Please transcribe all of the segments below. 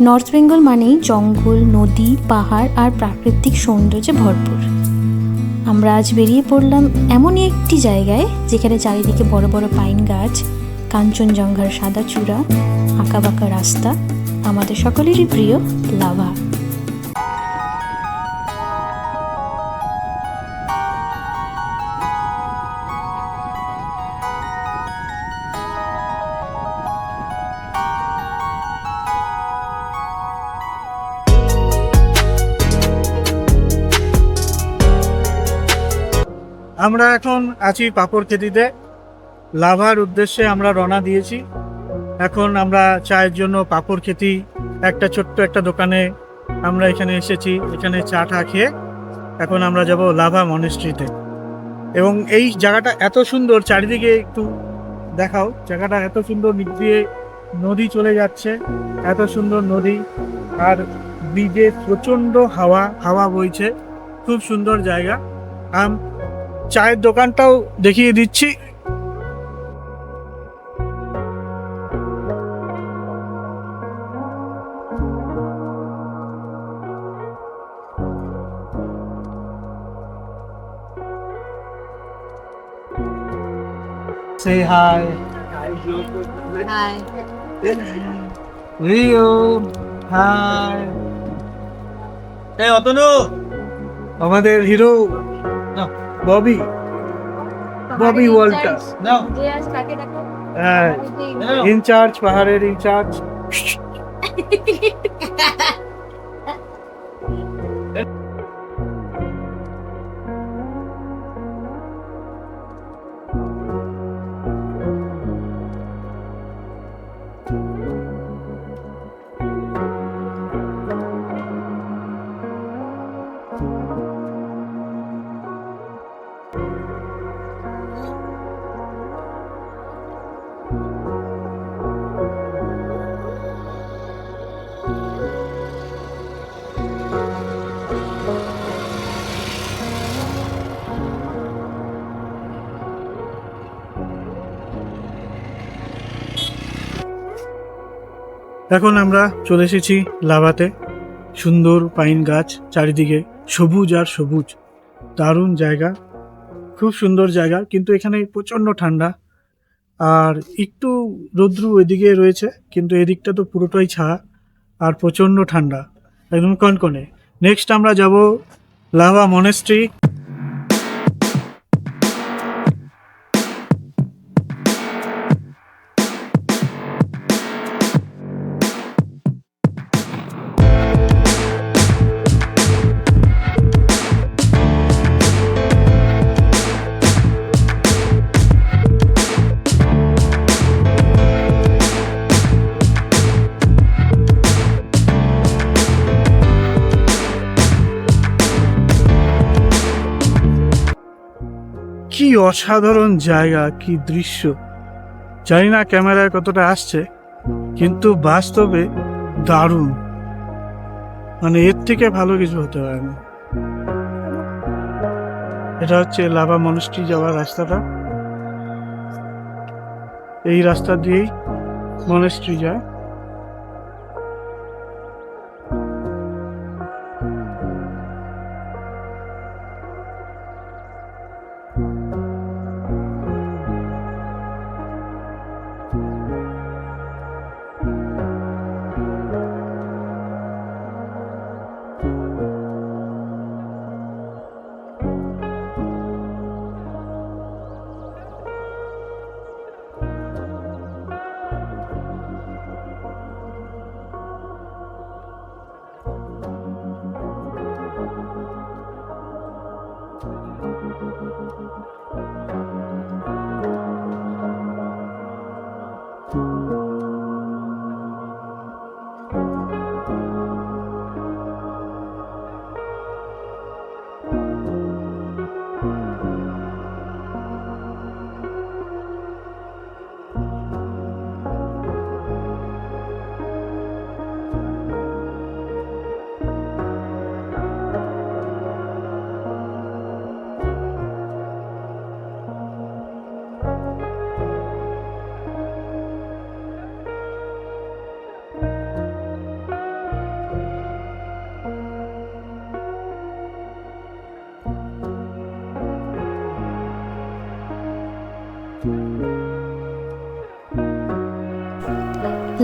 North Bengal মানেই জঙ্গল, নদী, পাহাড় আর প্রাকৃতিক সৌন্দর্যে ভরপুর। আমরা আজ বেরিয়ে পড়লাম এমনই একটি জায়গায় যেখানে চারিদিকে বড় বড় পাইন গাছ, কাঞ্চনজঙ্ঘার সাদা চূড়া, আঁকাবাঁকা রাস্তা, আমাদের সকলেরই প্রিয় লাভা। আমরা এখন আছি পাপড়খেতিতে। লাভার উদ্দেশ্যে আমরা রওনা দিয়েছি। এখন আমরা চায়ের জন্য পাপড়খেতি একটা ছোট্ট একটা দোকানে আমরা এখানে এসেছি। এখানে চা টা খেয়ে এখন আমরা যাব লাভা মনেস্ট্রিতে। এবং এই জায়গাটা এত সুন্দর, চারিদিকে একটু দেখাও। জায়গাটা এত সুন্দর, নিচ দিয়ে নদী চলে যাচ্ছে, এত সুন্দর নদী, আর ব্রিজে প্রচণ্ড হাওয়া বইছে। খুব সুন্দর জায়গা। চায়ের দোকানটাও দেখিয়ে দিচ্ছি। Say hi. Hi. Rio. Hi. এই অতনু, আমাদের হিরো ববি ওয়াল্টার, নাও ইনচার্জ, পাহাড়ের ইনচার্জ। এখন আমরা চলে এসেছি লাভাতে। সুন্দর পাইন গাছ, চারিদিকে সবুজ আর সবুজ, দারুণ জায়গা, খুব সুন্দর জায়গা। কিন্তু এখানে প্রচণ্ড ঠান্ডা, আর একটু রৌদ্র ওইদিকে রয়েছে, কিন্তু এদিকটা তো পুরোটাই ছায়া, আর প্রচণ্ড ঠান্ডা, একদম কনকনে। নেক্সট আমরা যাব লাভা মনেস্ট্রি। কি অসাধারণ জায়গা, কি দৃশ্য! জানি না ক্যামেরায় কতটা আসছে, কিন্তু বাস্তবে দারুণ। মানে এর থেকে ভালো কিছু হতে পারে না। এটা হচ্ছে লাভা মনেস্ট্রি যাওয়ার রাস্তাটা। এই রাস্তা দিয়েই মনেস্ট্রি যায়।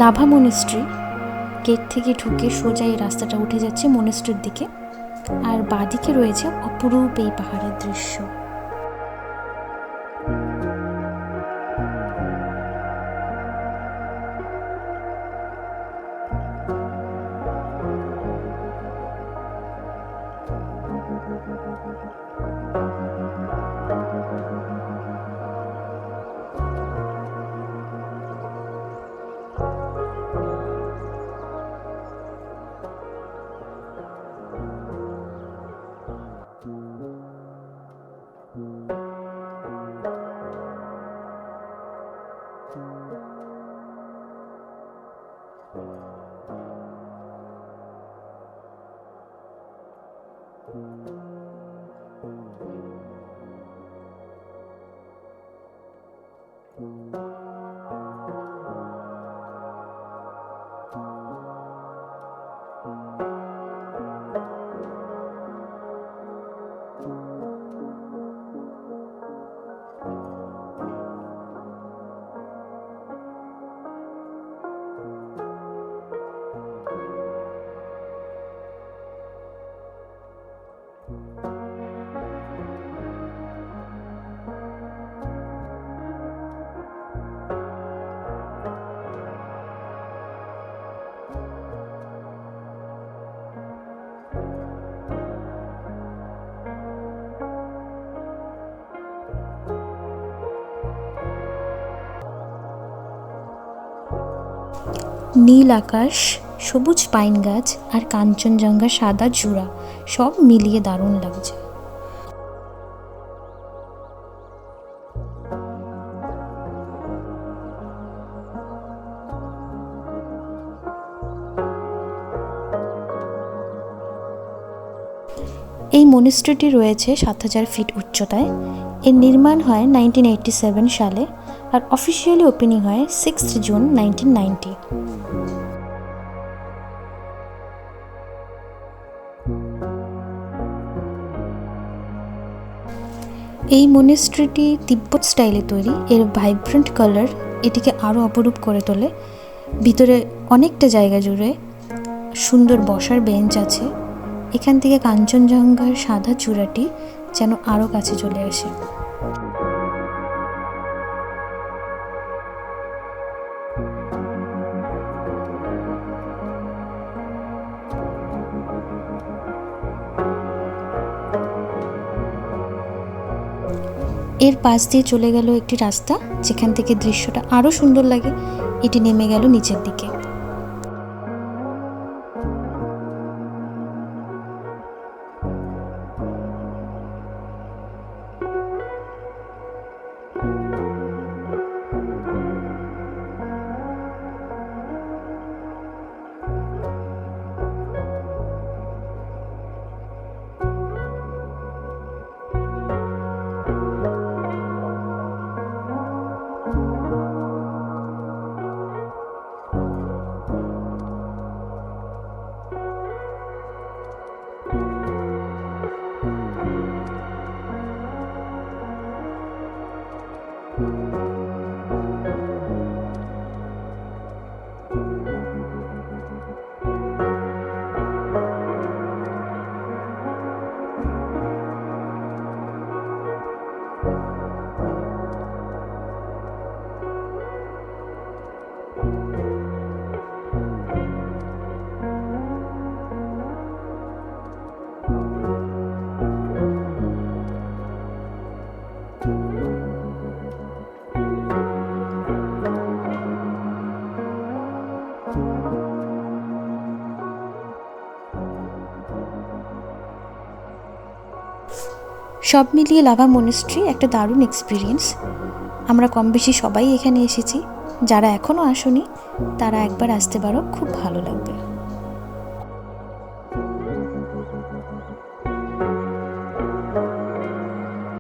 লাভা মনেস্ট্রি গেট থেকে ঢুকে সোজা এই রাস্তাটা উঠে যাচ্ছে মনেস্ট্রির দিকে, আর বাঁদিকে রয়েছে অপরূপ এই পাহাড়ের দৃশ্য। নীল আকাশ, সবুজ পাইন গাছ আর কাঞ্চনজঙ্ঘা সাদা চূড়া সব মিলিয়ে দারুণ লাগছে। এই মনিস্ট্রিটি রয়েছে ৭,০০০ ফিট উচ্চতায়। এর নির্মাণ হয় 1987 সালে আর অফিসিয়ালি ওপেনিং হয় 6 জুন 1990। এই মনিস্ট্রিটি তিব্বত স্টাইলে তৈরি। এর ভাইব্রেন্ট কালার এটিকে আরও অপরূপ করে তোলে। ভিতরে অনেকটা জায়গা জুড়ে সুন্দর বসার বেঞ্চ আছে। এখান থেকে কাঞ্চনজঙ্ঘার সাদা চূড়াটি যেন আরও কাছে চলে আসে। এর পাশ দিয়ে চলে গেল একটি রাস্তা, যেখান থেকে দৃশ্যটা আরও সুন্দর লাগে। এটি নেমে গেল নিচের দিকে। সব মিলিয়ে লাভা মনেস্ট্রি একটা দারুণ এক্সপিরিয়েন্স। আমরা কম বেশি সবাই এখানে এসেছি। যারা এখনও আসোনি তারা একবার আসতে পারো, খুব ভালো লাগবে।